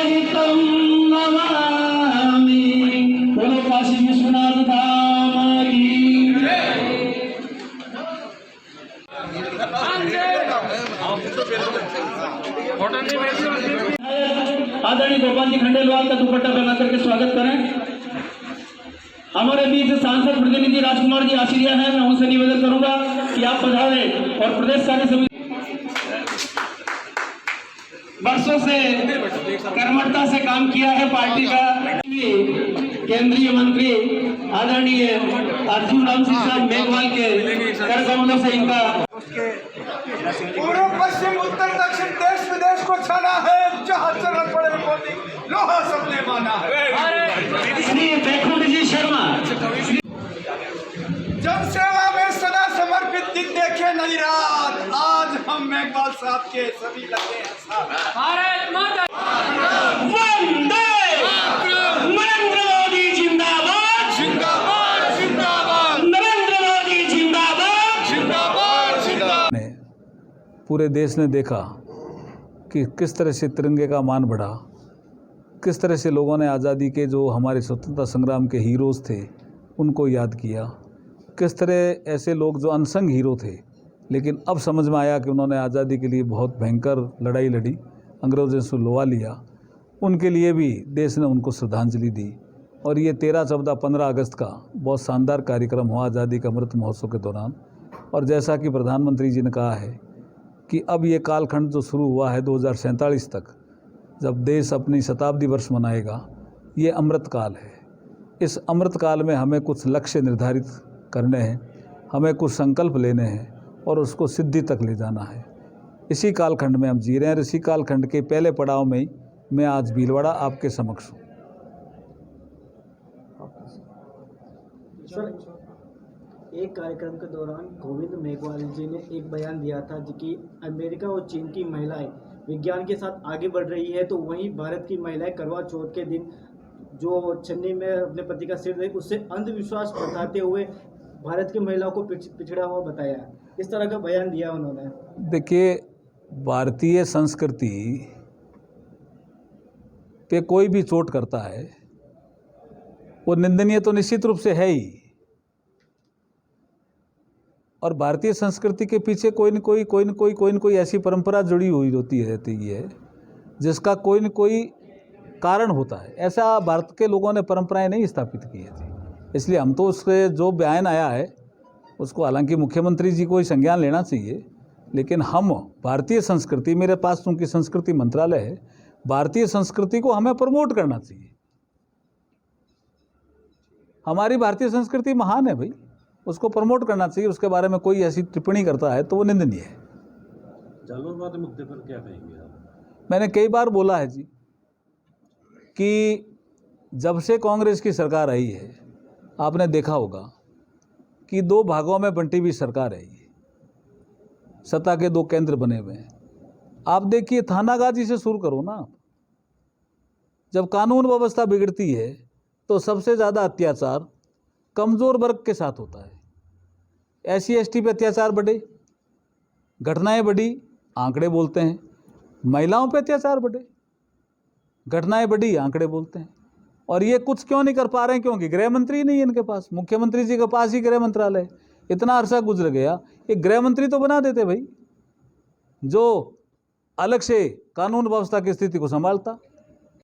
हितं नमामि। बोलो काशी विश्वनाथ धाम की। आदरणीय गोपाल जी खंडेलवाल का दुपट्टा पहना करके स्वागत करें। हमारे बीच सांसद प्रतिनिधि राजकुमार जी आशीर्या है, मैं उनसे निवेदन करूंगा कि आप पधारे और प्रदेश कार्य समिति वर्षों से कर्मठता से काम किया है पार्टी का केंद्रीय मंत्री आदरणीय अर्जुन राम सिंह साहब मेघवाल के कर कमलों से इनका पूर्व पश्चिम उत्तर दक्षिण देश विदेश को छाना है, जहाँ चरण पड़े मोदी लोहा सबने माना है। श्री बैकुंठ जी शर्मा जन सेवा में सदा समर्पित दिन देखे नई रात, आज हम मेघवाल साहब के सभी लगे हैं साथ। भारत माता वंदे नरेंद्र मोदी जिंदाबाद जिंदाबाद जिंदाबाद नरेंद्र मोदी जिंदाबाद जिंदाबाद जिंदाबाद। पूरे देश ने देखा कि किस तरह से तिरंगे का मान बढ़ा, किस तरह से लोगों ने आज़ादी के जो हमारे स्वतंत्रता संग्राम के हीरोज़ थे उनको याद किया, किस तरह ऐसे लोग जो अनसंग हीरो थे लेकिन अब समझ में आया कि उन्होंने आज़ादी के लिए बहुत भयंकर लड़ाई लड़ी, अंग्रेज़ों से लुभा लिया, उनके लिए भी देश ने उनको श्रद्धांजलि दी। और ये 13, 14, 15 अगस्त का बहुत शानदार कार्यक्रम हुआ आज़ादी का अमृत महोत्सव के दौरान। और जैसा कि प्रधानमंत्री जी ने कहा है कि अब ये कालखंड जो शुरू हुआ है 2047 तक, जब देश अपनी शताब्दी वर्ष मनाएगा, ये अमृत काल है। इस अमृत काल में हमें कुछ लक्ष्य निर्धारित करने हैं, हमें कुछ संकल्प लेने हैं और उसको सिद्धि तक ले जाना है। इसी कालखंड में हम जी रहे हैं और इसी कालखंड के पहले पड़ाव में ही मैं आज भीलवाड़ा आपके समक्ष हूँ। सर, एक कार्यक्रम के दौरान गोविंद मेघवाल जी ने एक बयान दिया था कि अमेरिका और चीन की महिलाएं विज्ञान के साथ आगे बढ़ रही है, तो वहीं भारत की महिलाएं करवा चौथ के दिन जो छन्नी में अपने पति का सिर रही, उससे अंधविश्वास बताते हुए भारत की महिलाओं को पिछड़ा हुआ बताया। इस तरह का बयान दिया उन्होंने। देखिए, भारतीय संस्कृति पे कोई भी चोट करता है वो निंदनीय तो निश्चित रूप से है ही। और भारतीय संस्कृति के पीछे कोई न कोई ऐसी परंपरा जुड़ी हुई रहती है जिसका कोई न कोई कारण होता है। ऐसा भारत के लोगों ने परंपराएं नहीं स्थापित की है, इसलिए हम तो उसके जो बयान आया है उसको, हालांकि मुख्यमंत्री जी को ही संज्ञान लेना चाहिए, लेकिन हम भारतीय संस्कृति, मेरे पास चूँकि संस्कृति मंत्रालय है, भारतीय संस्कृति को हमें प्रमोट करना चाहिए। हमारी भारतीय संस्कृति महान है भाई, उसको प्रमोट करना चाहिए। उसके बारे में कोई ऐसी टिप्पणी करता है तो वो निंदनीय है। जालौरवाद मुद्दे पर क्या कहेंगे आप? मैंने कई बार बोला है जी कि जब से कांग्रेस की सरकार आई है, आपने देखा होगा कि 2 भागों में बंटी हुई सरकार है। ये सत्ता के 2 केंद्र बने हुए हैं। आप देखिए, थानागाजी से शुरू करो ना। जब कानून व्यवस्था बिगड़ती है तो सबसे ज़्यादा अत्याचार कमज़ोर वर्ग के साथ होता है। SC/ST पे अत्याचार बढ़े, घटनाएं बढ़ी, आंकड़े बोलते हैं। महिलाओं पे अत्याचार बढ़े, घटनाएं बढ़ी, आंकड़े बोलते हैं। और ये कुछ क्यों नहीं कर पा रहे हैं? क्योंकि गृह मंत्री नहीं है इनके पास। मुख्यमंत्री जी के पास ही गृह मंत्रालय, इतना अरसा गुजर गया, ये गृह मंत्री तो बना देते भाई, जो अलग से कानून व्यवस्था की स्थिति को संभालता।